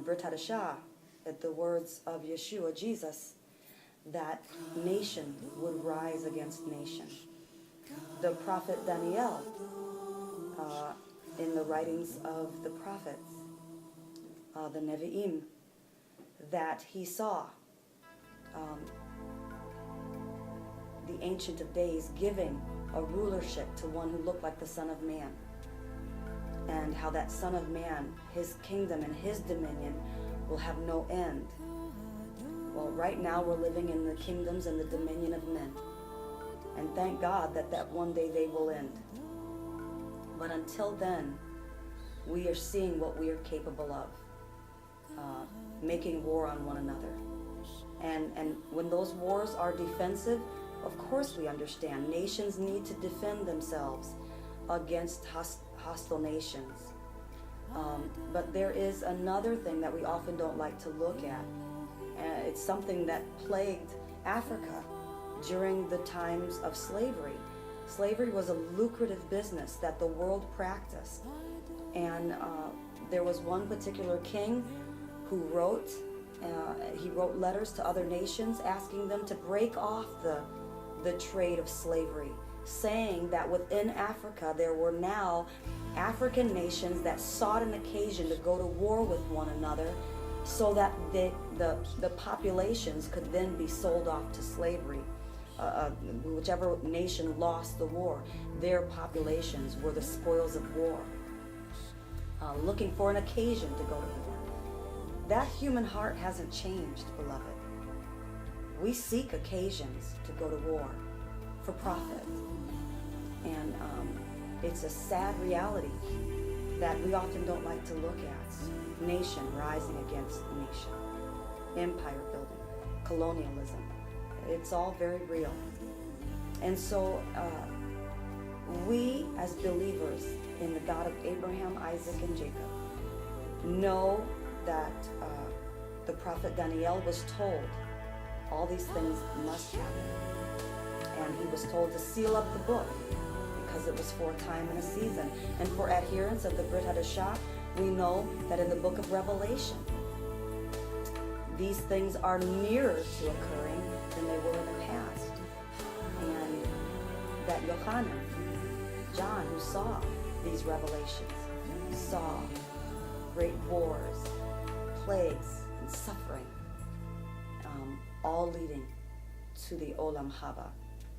Brit Hadashah, at the words of Yeshua, Jesus, that nation would rise against nation. The prophet Daniel, in the writings of the prophets, the Nevi'im, that he saw the Ancient of Days giving a rulership to one who looked like the Son of Man, and how that Son of Man, his kingdom and his dominion will have no end. Well, right now we're living in the kingdoms and the dominion of men, and thank God that one day they will end. But until then, we are seeing what we are capable of, making war on one another. And when those wars are defensive, of course we understand. Nations need to defend themselves against hostile nations. But there is another thing that we often don't like to look at. It's something that plagued Africa during the times of slavery. Slavery was a lucrative business that the world practiced. And there was one particular king who wrote letters to other nations asking them to break off the trade of slavery, saying that within Africa there were now African nations that sought an occasion to go to war with one another so that the populations could then be sold off to slavery. Whichever nation lost the war, their populations were the spoils of war, looking for an occasion to go to war. That human heart hasn't changed, beloved. We seek occasions to go to war for profit. And it's a sad reality that we often don't like to look at. Nation rising against nation. Empire building. Colonialism. It's all very real. And so we as believers in the God of Abraham, Isaac, and Jacob know that the prophet Daniel was told all these things must happen. And he was told to seal up the book because it was for a time and a season. And for adherents of the Brit Hadashah, we know that in the book of Revelation, these things are nearer to occurring than they were in the past. And that Yohanan, John, who saw these revelations, saw great wars, plagues, and suffering, all leading to the Olam Haba,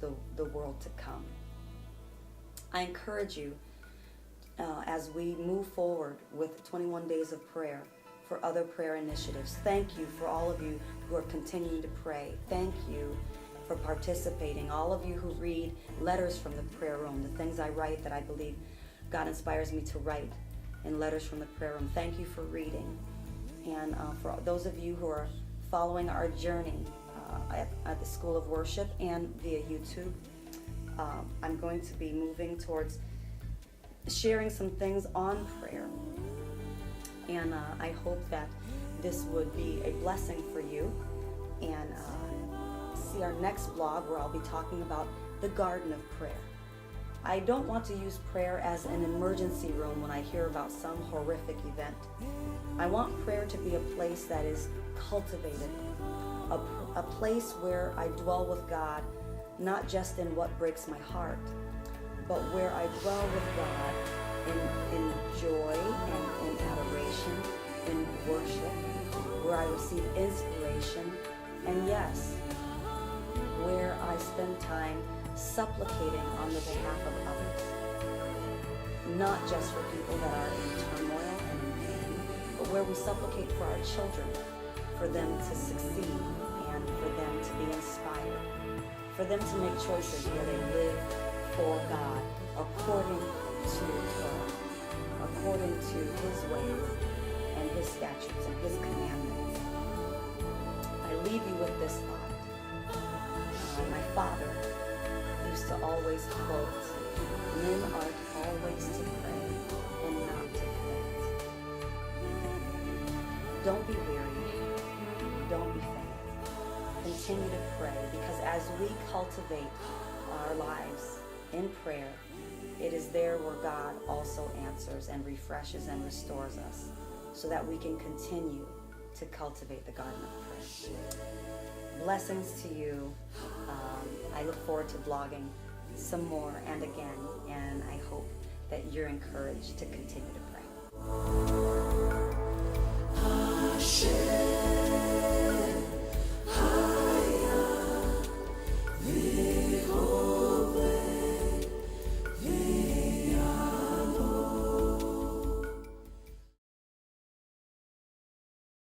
the world to come. I encourage you as we move forward with 21 days of prayer for other prayer initiatives. Thank you for all of you who are continuing to pray. Thank you for participating. All of you who read letters from the prayer room, the things I write that I believe God inspires me to write in letters from the prayer room. Thank you for reading. And for those of you who are following our journey at the School of Worship and via YouTube, I'm going to be moving towards sharing some things on prayer. And I hope that this would be a blessing for you. And see our next blog where I'll be talking about the garden of prayer. I don't want to use prayer as an emergency room when I hear about some horrific event. I want prayer to be a place that is cultivated, a place where I dwell with God, not just in what breaks my heart, but where I dwell with God in joy and in adoration, in worship, where I receive inspiration, and yes, where I spend time supplicating on the behalf of others. Not just for people that are in turmoil and in pain, but where we supplicate for our children, for them to succeed and for them to be inspired, for them to make choices where they live for God according to Torah, according to His ways and His statutes and His commandments. I leave you with this thought. My father used to always quote, "Men are always to pray and not to faint." Don't be weary. Don't be faint. Continue to pray, because as we cultivate our lives in prayer, it is there where God also answers and refreshes and restores us so that we can continue to cultivate the garden of prayer. Blessings to you. I look forward to vlogging some more and again, and I hope that you're encouraged to continue to pray.